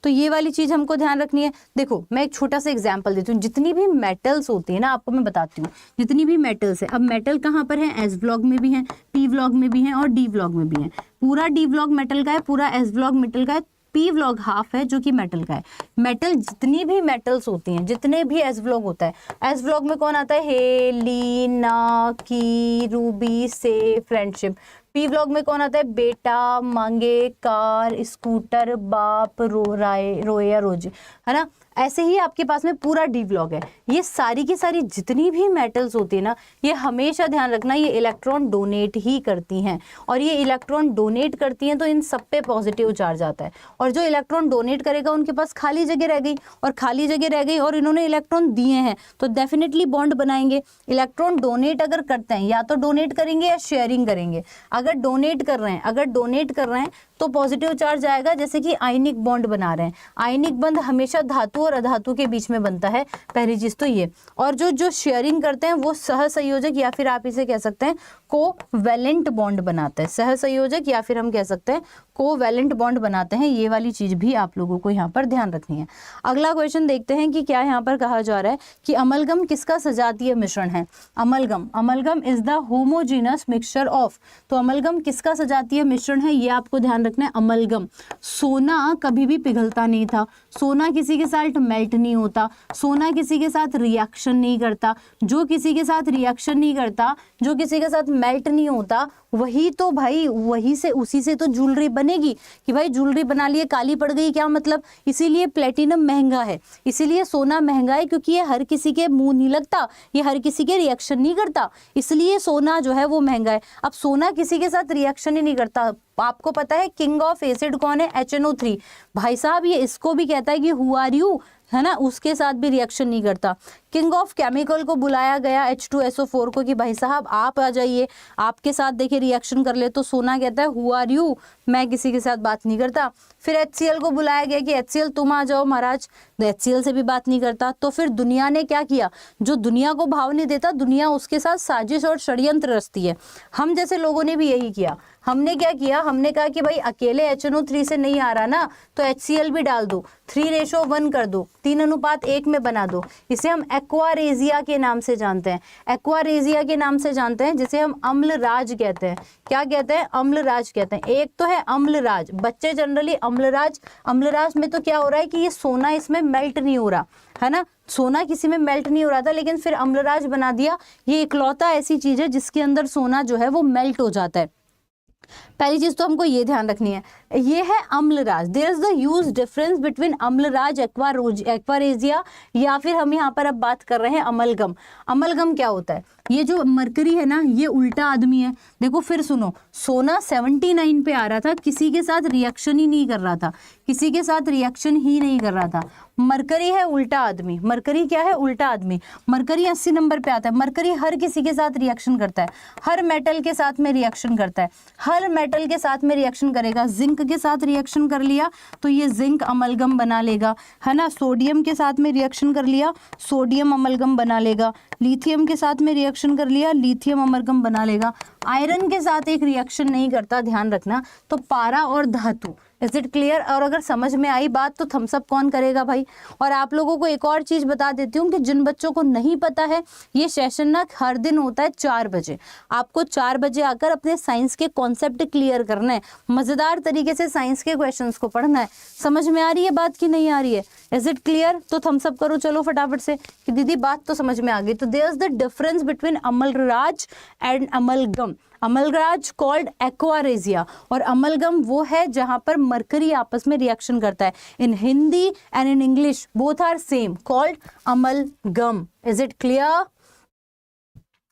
तो ये वाली चीज हमको ध्यान रखनी है। देखो मैं एक छोटा सा एग्जांपल देती हूँ। जितनी भी मेटल्स होती है ना, आपको मैं बताती हूँ, जितनी भी मेटल्स है। अब मेटल कहाँ पर है? एस ब्लॉक में भी है, पी ब्लॉक में भी है और डी ब्लॉक में भी है। पूरा डी ब्लॉक मेटल का है, पूरा एस ब्लॉक मेटल का है, पी ब्लॉक हाफ है जो कि मेटल का है। मेटल जितनी भी मेटल्स होती हैं, जितने भी एस ब्लॉक होता है, एस ब्लॉक में कौन आता है? हेलिना, की, रूबी, से, फ्रेंडशिप। पी ब्लॉक में कौन आता है? बेटा, मांगे, कार, स्कूटर, बाप, रोया, रोजी, है ना। ऐसे ही आपके पास में पूरा डी ब्लॉक है। ये सारी की सारी जितनी भी मेटल्स होती है ना, ये हमेशा ध्यान रखना ये इलेक्ट्रॉन डोनेट ही करती हैं, और ये इलेक्ट्रॉन डोनेट करती हैं तो इन सब पे पॉजिटिव चार्ज आता है, और जो इलेक्ट्रॉन डोनेट करेगा उनके पास खाली जगह रह गई, और खाली जगह रह गई और इन्होंने इलेक्ट्रॉन दिए हैं तो डेफिनेटली बॉन्ड बनाएंगे। इलेक्ट्रॉन डोनेट अगर करते हैं या तो डोनेट करेंगे या शेयरिंग करेंगे। अगर डोनेट कर रहे हैं तो पॉजिटिव चार्ज आएगा, जैसे कि आयनिक बॉन्ड बना रहे हैं। आयनिक बंध हमेशा धातु और अधातु के बीच में बनता है, पहली चीज तो ये। और जो शेयरिंग करते हैं वो सहसंयोजक या फिर आप इसे कह सकते हैं कोवैलेंट बॉन्ड बनाते हैं। सहसंयोजक या फिर हम कह सकते हैं कोवैलेंट बॉन्ड बनाते हैं। ये वाली चीज भी आप लोगों को यहाँ पर ध्यान रखनी है। अगला क्वेश्चन देखते हैं कि क्या यहाँ पर कहा जा रहा है कि अमलगम किसका सजातीय मिश्रण है। Amalgam is the homogeneous mixture of, तो अमलगम किसका सजातीय मिश्रण है ये आपको ध्यान रखना है। अमलगम, सोना कभी भी पिघलता नहीं था, सोना किसी के साथ मेल्ट नहीं होता, सोना किसी के साथ रिएक्शन नहीं करता। जो किसी के साथ रिएक्शन नहीं करता, जो किसी के साथ मेल्ट नहीं होता, वही तो भाई वही से उसी से तो ज्वेलरी बनेगी। कि भाई ज्वेलरी बना लिए काली पड़ गई, क्या मतलब। इसीलिए प्लेटिनम महंगा है, इसीलिए सोना महंगा है, क्योंकि ये हर किसी के मुंह नहीं लगता, ये हर किसी के रिएक्शन नहीं करता, इसलिए सोना जो है वो महंगा है। अब सोना किसी के साथ रिएक्शन ही नहीं करता। आपको पता है किंग ऑफ एसिड कौन है? HNO3। भाई साहब ये इसको भी कहता है कि हु आर यू, है ना, उसके साथ भी रिएक्शन नहीं करता। किंग ऑफ केमिकल को बुलाया गया H2SO4 को कि भाई साहब आप आ जाइए, आपके साथ देखिए रिएक्शन कर ले, तो सोना कहता है हु आर यू, मैं किसी के साथ बात नहीं करता। फिर HCl को बुलाया गया कि HCl तुम आ जाओ महाराज, तो HCl से भी बात नहीं करता। तो फिर दुनिया ने क्या किया, जो दुनिया को भाव नहीं देता, दुनिया उसके साथ साजिश और षड्यंत्र रचती है। हम जैसे लोगों ने भी यही किया। हमने क्या किया, हमने कहा कि भाई अकेले HNO3 से नहीं आ रहा ना, तो HCl भी डाल दो, 3:1 कर दो, 3:1 में बना दो। इसे हम एक्वारेजिया के नाम से जानते हैं, एक्वारेजिया के नाम से जानते हैं, जिसे हम अम्लराज कहते हैं। क्या कहते हैं? अम्लराज कहते हैं। एक तो है अम्लराज, बच्चे जनरली अम्लराज में तो क्या हो रहा है कि ये सोना इसमें मेल्ट नहीं हो रहा है ना, सोना किसी में मेल्ट नहीं हो रहा था, लेकिन फिर अम्लराज बना दिया। ये इकलौता ऐसी चीज है जिसके अंदर सोना जो है वो मेल्ट हो जाता है। पहली चीज तो हमको ये ध्यान रखनी है, ये है अम्लराज। There is the huge difference between अम्लराज, एक्वारेजिया, या फिर हम यहाँ पर अब बात कर रहे हैं अमलगम। अमलगम क्या होता है? ये जो मरकरी है ना, ये उल्टा आदमी है। देखो फिर सुनो, सोना 79 पे आ रहा था, किसी के साथ रिएक्शन ही नहीं कर रहा था, किसी के साथ रिएक्शन ही नहीं कर रहा था। मरकरी है उल्टा आदमी, मरकरी क्या है? उल्टा आदमी। मरकरी 80 नंबर पे आता है। मरकरी हर किसी के साथ रिएक्शन करता है, हर मेटल के साथ में रिएक्शन करता है, हर मेटल के साथ में रिएक्शन करेगा। जिंक के साथ रिएक्शन कर लिया तो ये जिंक अमलगम बना लेगा, है ना। सोडियम के साथ में रिएक्शन कर लिया, सोडियम अमलगम बना लेगा। लिथियम के साथ में रिएक्शन कर लिया, लिथियम अमलगम बना लेगा। आयरन के साथ एक रिएक्शन नहीं करता, ध्यान रखना, तो पारा और धातु। Is it clear? और अगर समझ में आई बात तो थम्स अप कौन करेगा भाई। और आप लोगों को एक और चीज बता देती हूँ कि जिन बच्चों को नहीं पता है, ये सेशन ना हर दिन होता है 4 बजे। आपको 4 बजे आकर अपने साइंस के कॉन्सेप्ट क्लियर करना है, मजेदार तरीके से साइंस के क्वेश्चंस को पढ़ना है। समझ में आ रही है बात कि नहीं आ रही है? Is it clear? तो थम्स अप करो चलो फटाफट से कि दीदी बात तो समझ में आ गई। तो there is the difference between अमलराज एंड अमलगम। अमलराज कॉल्ड एक्वारेजिया, और अमलगम वो है जहां पर मरकरी आपस में रिएक्शन करता है। In Hindi and in English both are same, called amalgam. Is it clear?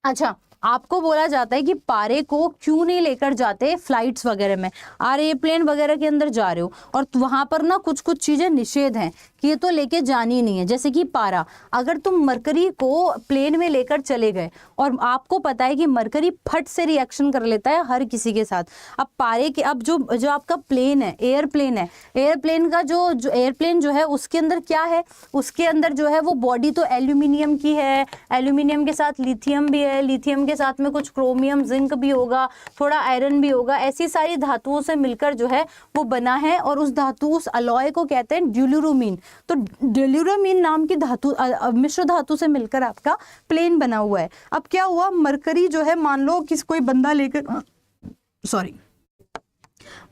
अच्छा, आपको बोला जाता है कि पारे को क्यों नहीं लेकर जाते फ्लाइट्स वगैरह में। एयरप्लेन वगैरह के अंदर जा रहे हो और वहां पर ना कुछ कुछ चीजें निषेध हैं कि ये तो लेके जानी नहीं है। जैसे कि पारा, अगर तुम मरकरी को प्लेन में लेकर चले गए और आपको पता है कि मरकरी फट से रिएक्शन कर लेता है हर किसी के साथ। अब पारे के अब जो आपका प्लेन है, एयरप्लेन है, एयरप्लेन का जो एयरप्लेन जो है उसके अंदर क्या है, उसके अंदर जो है वो बॉडी तो एल्यूमिनियम की है, एल्यूमिनियम के साथ लिथियम भी है, लिथियम के साथ में कुछ क्रोमियम, जिंक भी होगा, थोड़ा आयरन भी होगा, ऐसी सारी धातुओं से मिलकर जो है वो बना है। और उस धातु, उस अलॉय को कहते हैं ड्यूलुरोमीन। तो ड्यूलुरोमीन नाम की धातु, मिश्र धातु से मिलकर आपका प्लेन बना हुआ है। अब क्या हुआ, मरकरी जो है, मान लो किस कोई बंदा लेकर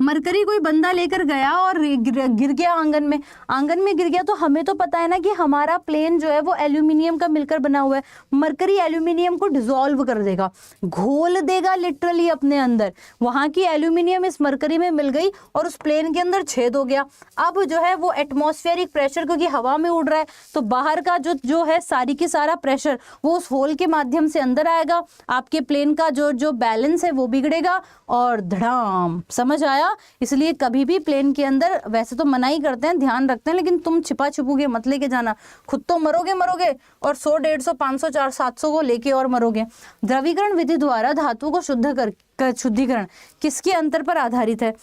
मरकरी कोई बंदा लेकर गया और गिर गया आंगन में गिर गया, तो हमें तो पता है ना कि हमारा प्लेन जो है वो एल्यूमिनियम का मिलकर बना हुआ है। मरकरी एल्यूमिनियम को डिसॉल्व कर देगा, घोल देगा लिटरली अपने अंदर। वहां की एल्यूमिनियम इस मरकरी में मिल गई और उस प्लेन के अंदर छेद हो गया। अब जो है वो एटमॉस्फेरिक प्रेशर, क्योंकि हवा में उड़ रहा है तो बाहर का जो है सारी की सारा प्रेशर वो उस होल के माध्यम से अंदर आएगा, आपके प्लेन का जो बैलेंस है वो बिगड़ेगा और धड़ाम। समझ आया? इसलिए कभी भी प्लेन के अंदर, वैसे तो मना ही करते हैं, ध्यान रखते हैं, लेकिन तुम छिपा छिपूगे मत लेके जाना, खुद तो मरोगे और 100, 150, 500, 400, 700 को लेके और मरोगे। द्रवीकरण विधि द्वारा धातु को शुद्धिकरण किसके अंतर पर आधारित है?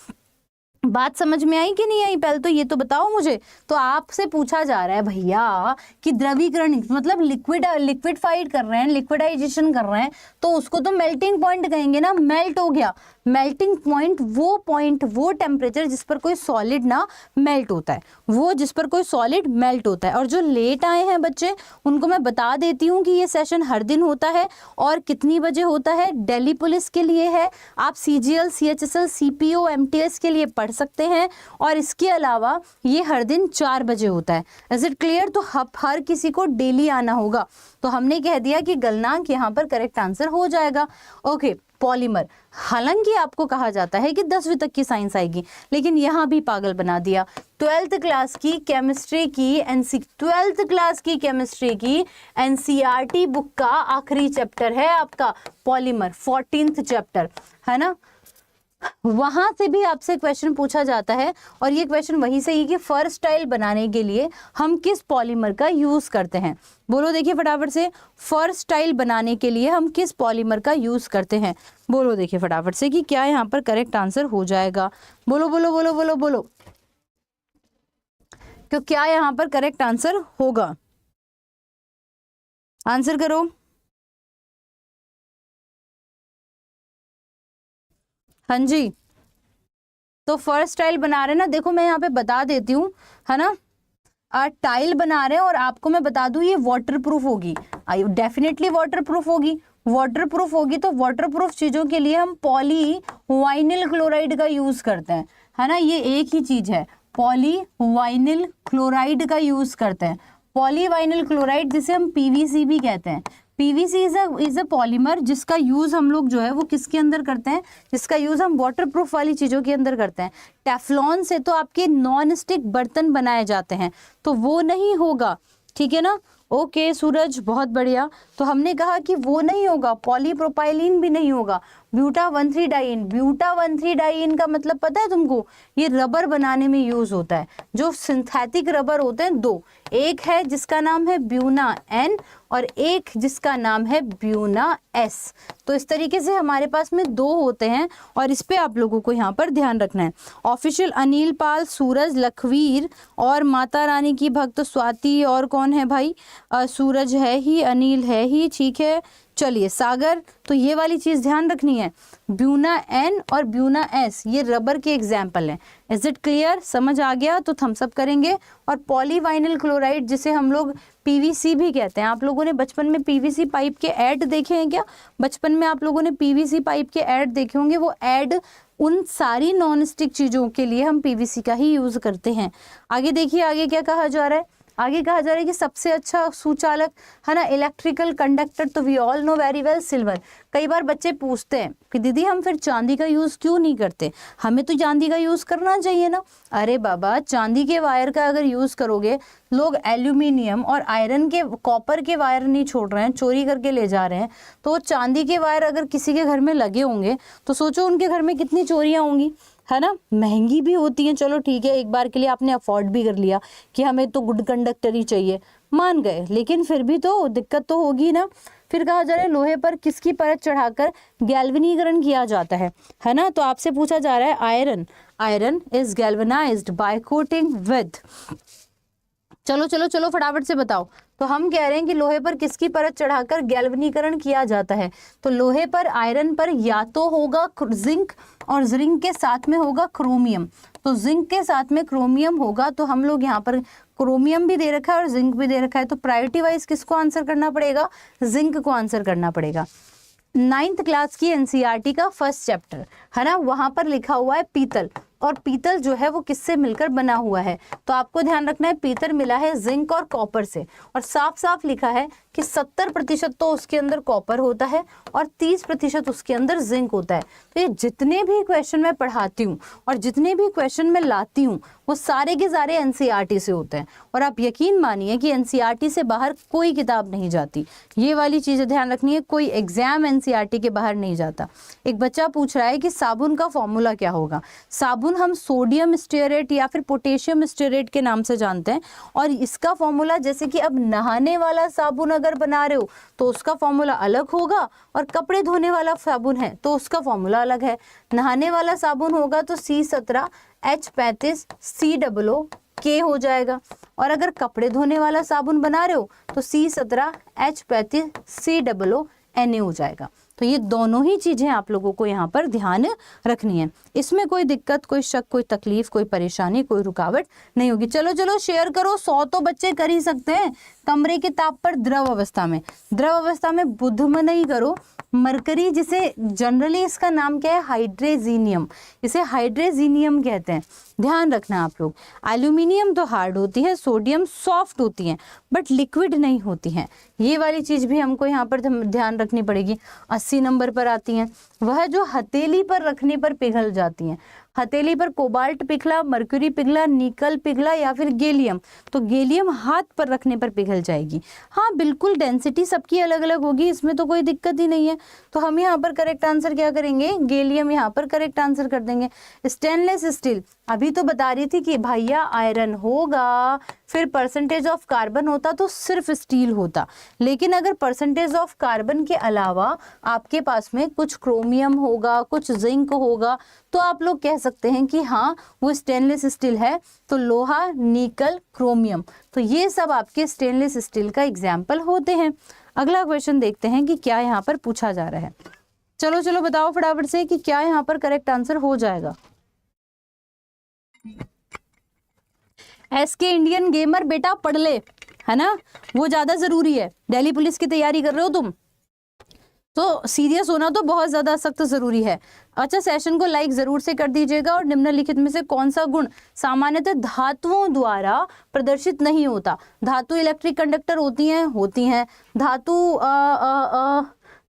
बात समझ में आई कि नहीं आई? पहले तो ये तो बताओ मुझे। तो आपसे पूछा जा रहा है भैया कि द्रवीकरण मतलब लिक्विडफाइड कर रहे हैं, लिक्विडाइजेशन कर रहे हैं, तो उसको तो मेल्टिंग पॉइंट कहेंगे ना। मेल्ट हो गया, मेल्टिंग पॉइंट वो टेम्परेचर जिस पर कोई सॉलिड ना मेल्ट होता है, वो जिस पर कोई सॉलिड मेल्ट होता है। और जो लेट आए हैं बच्चे उनको मैं बता देती हूँ कि ये सेशन हर दिन होता है और कितनी बजे होता है। दिल्ली पुलिस के लिए है, आप CGL, CHSL, CPO, MTS के लिए पढ़ सकते हैं, और इसके अलावा ये हर दिन 4 बजे होता है। Is it clear? तो हर किसी को डेली आना होगा। तो हमने कह दिया कि गलनांक यहाँ पर करेक्ट आंसर हो जाएगा। ओके, पॉलीमर, हालांकि आपको कहा जाता है कि 10वीं तक की साइंस आएगी, लेकिन यहाँ भी पागल बना दिया। 12th क्लास की केमिस्ट्री की NCERT बुक का आखिरी चैप्टर है आपका पॉलीमर, 14th चैप्टर है ना। वहां से भी आपसे क्वेश्चन पूछा जाता है, और ये क्वेश्चन वहीं से ही कि फर्स्ट टाइल बनाने के लिए हम किस पॉलीमर का यूज करते हैं। बोलो देखिए फटाफट से, फर्स्ट टाइल बनाने के लिए हम किस पॉलीमर का यूज करते हैं? बोलो देखिए फटाफट से कि क्या यहाँ पर करेक्ट आंसर हो जाएगा। बोलो बोलो बोलो बोलो बोलो, तो क्या यहाँ पर करेक्ट आंसर होगा? आंसर करो। हाँ जी, तो फर्स्ट टाइल बना रहे हैं ना, देखो मैं यहाँ पे बता देती हूँ, है ना। टाइल बना रहे हैं और आपको मैं बता दूं ये वाटरप्रूफ होगी, डेफिनेटली वाटरप्रूफ होगी। वाटरप्रूफ होगी तो वाटरप्रूफ चीजों के लिए हम पॉली वाइनिल क्लोराइड का यूज करते हैं, है ना। ये एक ही चीज है, पॉली वाइनिल क्लोराइड का यूज करते हैं। पॉली वाइनिल क्लोराइड जिसे हम PVC भी कहते हैं। PVC इज अ पॉलीमर जिसका यूज हम लोग जो है वो किसके अंदर करते हैं? जिसका यूज हम वाटरप्रूफ वाली चीजों के अंदर करते हैं। टेफ्लॉन से तो आपके नॉन स्टिक बर्तन बनाए जाते हैं, तो वो नहीं होगा, ठीक है ना। ओके सूरज, बहुत बढ़िया। तो हमने कहा कि वो नहीं होगा, पॉलीप्रोपाइलीन भी नहीं होगा, ब्यूटा 1,3 डाइइन का मतलब पता है तुमको? ये रबर बनाने में यूज होता है। जो सिंथेटिक रबर होते हैं दो, एक है जिसका नाम है ब्यूना N और एक जिसका नाम है ब्यूना S। तो इस तरीके से हमारे पास में 2 होते हैं, और इस पे आप लोगों को यहाँ पर ध्यान रखना है। ऑफिशियल अनिल पाल, सूरज, लखवीर और माता रानी की भक्त स्वाति, और कौन है भाई? सूरज है ही, अनिल है ही, ठीक है। चलिए सागर, तो ये वाली चीज ध्यान रखनी है, ब्यूना N और ब्यूना S ये रबर के एग्जाम्पल हैं। Is it clear? समझ आ गया? तो थम्स अप करेंगे। और पॉलीवाइनिल क्लोराइड जिसे हम लोग PVC भी कहते हैं। आप लोगों ने बचपन में PVC पाइप के ऐड देखे हैं क्या? बचपन में आप लोगों ने PVC पाइप के ऐड देखे होंगे। वो ऐड उन सारी नॉन स्टिक चीजों के लिए हम PVC का ही यूज करते हैं। आगे देखिए, आगे क्या कहा जा रहा है? आगे कहा जा रहा है कि सबसे अच्छा सुचालक, है ना, इलेक्ट्रिकल कंडक्टर, तो we all know very well silver. कई बार बच्चे पूछते हैं कि दीदी हम फिर चांदी का यूज क्यों नहीं करते? हमें तो चांदी का यूज करना चाहिए ना। अरे बाबा, चांदी के वायर का अगर यूज करोगे, लोग एल्यूमिनियम और आयरन के, कॉपर के वायर नहीं छोड़ रहे हैं, चोरी करके ले जा रहे हैं। तो चांदी के वायर अगर किसी के घर में लगे होंगे तो सोचो उनके घर में कितनी चोरियां होंगी, है ना। महंगी भी होती हैं, चलो ठीक है, एक बार के लिए आपने अफोर्ड भी कर लिया कि हमें तो गुड कंडक्टर ही चाहिए, मान गए, लेकिन फिर भी तो दिक्कत तो होगी ना। फिर कहा जा रहा है लोहे पर किसकी परत चढ़ाकर गैल्वेनीकरण किया जाता है ना। तो आपसे पूछा जा रहा है iron is galvanised by coating with, चलो चलो चलो फटाफट से बताओ। तो हम कह रहे हैं कि लोहे पर किसकी परत चढ़ाकर गैल्वेनीकरण किया जाता है? तो लोहे पर, आयरन पर या तो होगा जिंक, और जिंक के साथ में होगा क्रोमियम। तो जिंक के साथ में क्रोमियम होगा, तो हम लोग यहाँ पर क्रोमियम भी दे रखा है और जिंक भी दे रखा है, तो प्रायोरिटी वाइज किसको आंसर करना पड़ेगा? जिंक को आंसर करना पड़ेगा। 9th क्लास की एनसीईआरटी का फर्स्ट चैप्टर है ना, वहां पर लिखा हुआ है पीतल, और पीतल जो है वो किससे मिलकर बना हुआ है, तो आपको ध्यान रखना है पीतल मिला है जिंक और कॉपर से, और साफ साफ लिखा है कि 70% तो उसके अंदर कॉपर होता है और 30% उसके अंदर जिंक होता है। तो ये जितने भी क्वेश्चन मैं पढ़ाती हूँ और जितने भी क्वेश्चन मैं लाती हूँ वो सारे के सारे एनसीईआरटी से होते हैं, और आप यकीन मानिए कि एनसीईआरटी से बाहर कोई किताब नहीं जाती। ये वाली चीजें ध्यान रखनी है, कोई एग्जाम एनसीईआरटी के बाहर नहीं जाता। एक बच्चा पूछ रहा है कि साबुन का फॉर्मूला क्या होगा। साबुन हम सोडियम स्टेरेट या फिर पोटेशियम स्टेरेट के नाम से जानते हैं, और इसका फॉर्मूला जैसे कि अब नहाने वाला साबुन अगर बना रहे हो तो उसका फॉर्मूला अलग होगा, और कपड़े धोने वाला साबुन है तो उसका फॉर्मूला अलग है। नहाने वाला साबुन होगा तो C17H35COO हो जाएगा, और अगर कपड़े धोने वाला साबुन बना रहे हो तो C17H35COO Na हो जाएगा। तो ये दोनों ही चीजें आप लोगों को यहाँ पर ध्यान रखनी है, इसमें कोई दिक्कत, कोई शक, कोई तकलीफ, कोई परेशानी, कोई रुकावट नहीं होगी। चलो चलो शेयर करो, 100 तो बच्चे कर ही सकते हैं। कमरे के ताप पर द्रव अवस्था में, द्रव अवस्था में बुध में नहीं करो, मरकरी, जिसे जनरली इसका नाम क्या है, हाइड्रेजीनियम, इसे हाइड्रेजीनियम कहते हैं, ध्यान रखना आप लोग। एल्यूमिनियम तो हार्ड होती है, सोडियम सॉफ्ट होती है बट लिक्विड नहीं होती हैं, ये वाली चीज भी हमको यहाँ पर ध्यान रखनी पड़ेगी। 80 नंबर पर आती हैं वह जो हथेली पर रखने पर पिघल जाती हैं। हथेली पर कोबाल्ट पिघला, मर्क्यूरी पिघला, निकल पिघला या फिर गैलियम, तो गैलियम हाथ पर रखने पर पिघल जाएगी। हाँ बिल्कुल, डेंसिटी सबकी अलग अलग होगी, इसमें तो कोई दिक्कत ही नहीं है। तो हम यहाँ पर करेक्ट आंसर क्या करेंगे, गैलियम यहाँ पर करेक्ट आंसर कर देंगे। स्टेनलेस स्टील, अभी तो बता रही थी कि भैया आयरन होगा, फिर परसेंटेज ऑफ कार्बन होता तो सिर्फ स्टील होता, लेकिन अगर परसेंटेज ऑफ कार्बन के अलावा आपके पास में कुछ क्रोमियम होगा, कुछ जिंक होगा, तो आप लोग कह सकते हैं कि हाँ वो स्टेनलेस स्टील है। तो लोहा, निकल, क्रोमियम, तो ये सब आपके स्टेनलेस स्टील का एग्जाम्पल होते हैं। अगला क्वेश्चन देखते हैं कि क्या यहाँ पर पूछा जा रहा है। चलो चलो बताओ फटाफट से कि क्या यहाँ पर करेक्ट आंसर हो जाएगा। एसके इंडियन गेमर बेटा पढ़ ले, है ना, वो ज्यादा जरूरी है। दिल्ली पुलिस की तैयारी कर रहे हो तुम तो सीरियस होना तो बहुत ज्यादा सख्त जरूरी है। अच्छा, सेशन को लाइक जरूर से कर दीजिएगा। और निम्नलिखित में से कौन सा गुण सामान्यतः धातुओं द्वारा प्रदर्शित नहीं होता। धातु इलेक्ट्रिक कंडक्टर होती हैं। धातु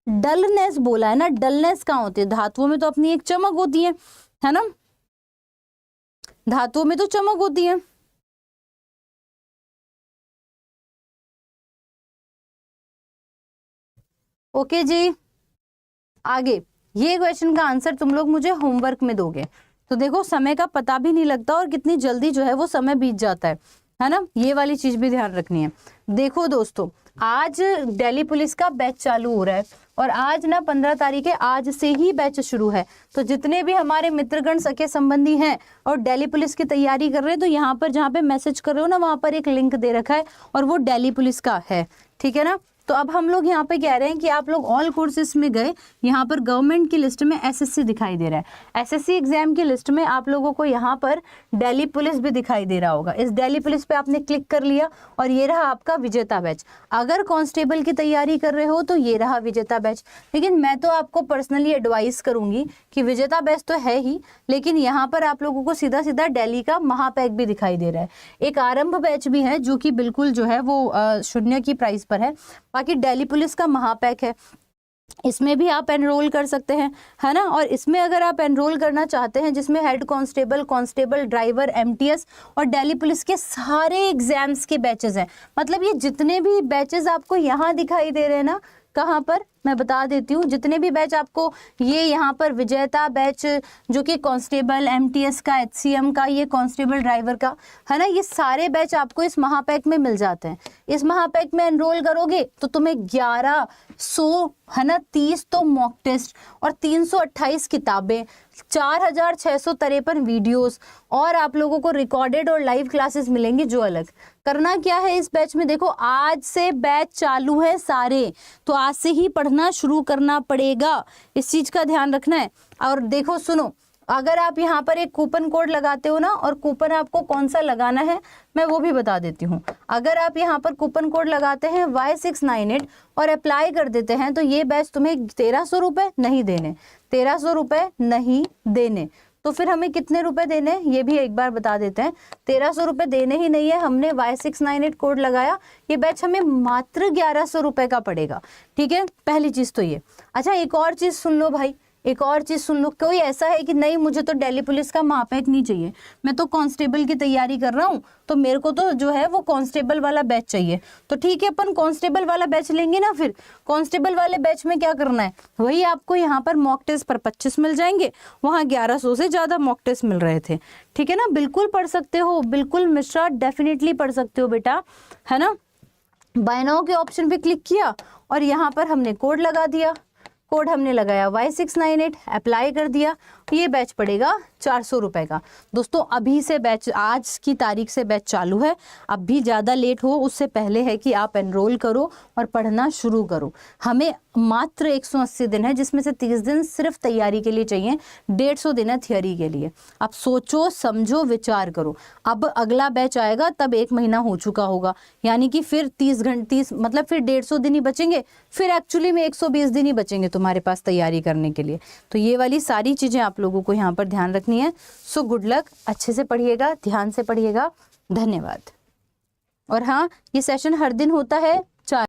डलनेस बोला है ना, डलनेस कहाँ होती है, धातुओं में तो अपनी एक चमक होती है ना, धातुओं में तो चमक होती है। ओके जी, आगे ये क्वेश्चन का आंसर तुम लोग मुझे होमवर्क में दोगे तो देखो समय का पता भी नहीं लगता और कितनी जल्दी जो है वो समय बीत जाता है ना, ये वाली चीज भी ध्यान रखनी है। देखो दोस्तों, आज दिल्ली पुलिस का बैच चालू हो रहा है और आज ना 15 तारीख है, आज से ही बैच शुरू है। तो जितने भी हमारे मित्रगण सखे संबंधी हैं और दिल्ली पुलिस की तैयारी कर रहे हैं, तो यहाँ पर जहाँ पे मैसेज कर रहे हो ना, वहां पर एक लिंक दे रखा है और वो दिल्ली पुलिस का है, ठीक है ना। तो अब हम लोग यहाँ पे कह रहे हैं कि आप लोग ऑल कोर्सेज में गए, यहाँ पर गवर्नमेंट की लिस्ट में एसएससी दिखाई दे रहा है। एसएससी एग्जाम की लिस्ट में आप लोगों को यहाँ पर दिल्ली पुलिस भी दिखाई दे रहा होगा। इस दिल्ली पुलिस पे आपने क्लिक कर लिया और ये रहा आपका विजेता बैच। अगर कांस्टेबल की तैयारी कर रहे हो तो ये रहा विजेता बैच। लेकिन मैं तो आपको पर्सनली एडवाइस करूंगी कि विजेता बैच तो है ही, लेकिन यहाँ पर आप लोगों को सीधा सीधा दिल्ली का महापैक भी दिखाई दे रहा है। एक आरंभ बैच भी है जो कि बिल्कुल जो है वो 0 की प्राइस पर है। बाकी दिल्ली पुलिस का महापैक है, इसमें भी आप एनरोल कर सकते हैं, है ना। और इसमें अगर आप एनरोल करना चाहते हैं, जिसमें हेड कांस्टेबल, ड्राइवर, एमटीएस और दिल्ली पुलिस के सारे एग्जाम्स के बैचेस हैं, मतलब ये जितने भी बैचेस आपको यहाँ दिखाई दे रहे हैं ना, कहाँ पर मैं बता देती हूँ, जितने भी बैच आपको ये यहाँ पर विजेता बैच जो कि कांस्टेबल, एमटीएस का, एचसीएम का, ये कांस्टेबल ड्राइवर का है ना, ये सारे बैच आपको इस महापैक में मिल जाते हैं। इस महापैक में एनरोल करोगे तो तुम्हें 1100 है ना 30 तो मॉक टेस्ट और 328 किताबें, 4653 वीडियोस और आप लोगों को रिकॉर्डेड और लाइव क्लासेस मिलेंगी। जो अलग करना क्या है इस बैच में, देखो आज से बैच चालू है सारे, तो आज से ही पढ़ना शुरू करना पड़ेगा, इस चीज का ध्यान रखना है। और देखो सुनो, अगर आप यहाँ पर एक कूपन कोड लगाते हो ना, और कूपन आपको कौन सा लगाना है मैं वो भी बता देती हूँ। अगर आप यहाँ पर कूपन कोड लगाते हैं Y698 और अप्लाई कर देते हैं तो ये बैच तुम्हें 1300 रुपये नहीं देने, 1300 रुपये नहीं देने। तो फिर हमें कितने रुपए देने हैं ये भी एक बार बता देते हैं। 1300 रुपये देने ही नहीं है, हमने Y698 कोड लगाया, ये बैच हमें मात्र 1100 रुपये का पड़ेगा। ठीक है, पहली चीज तो ये। अच्छा, एक और चीज सुन लो भाई, एक और चीज सुन लो। कोई ऐसा है कि नहीं मुझे तो दिल्ली पुलिस का महापैक नहीं चाहिए, मैं तो कांस्टेबल की तैयारी कर रहा हूँ, तो मेरे को तो जो है वो कांस्टेबल वाला बैच चाहिए। तो ठीक है, अपन कांस्टेबल वाला बैच लेंगे ना। फिर कांस्टेबल वाले बैच में क्या करना है, वही आपको यहाँ पर मॉक टेस्ट पर 25 मिल जाएंगे, वहाँ 1100 से ज्यादा मॉक टेस्ट मिल रहे थे। ठीक है ना, बिल्कुल पढ़ सकते हो, बिल्कुल मिश्रा डेफिनेटली पढ़ सकते हो बेटा, है ना। बाय नाउ के ऑप्शन पे क्लिक किया और यहाँ पर हमने कोड लगा दिया, कोड हमने लगाया Y698, अप्लाई कर दिया, ये बैच पड़ेगा 400 रुपये का। दोस्तों अभी से बैच, आज की तारीख से बैच चालू है, अब भी ज़्यादा लेट हो उससे पहले है कि आप एनरोल करो और पढ़ना शुरू करो। हमें मात्र 180 दिन है, जिसमें से 30 दिन सिर्फ तैयारी के लिए चाहिए, 150 दिन है थियोरी के लिए। आप सोचो समझो विचार करो। अब अगला बैच आएगा तब 1 महीना हो चुका होगा, यानी कि फिर 30 मतलब फिर 150 दिन ही बचेंगे, फिर एक्चुअली में 120 दिन ही बचेंगे तुम्हारे पास तैयारी करने के लिए। तो ये वाली सारी चीज़ें आप लोगों को यहाँ पर ध्यान रखनी है। सो गुड लक, अच्छे से पढ़िएगा, ध्यान से पढ़िएगा, धन्यवाद। और हाँ, ये सेशन हर दिन होता है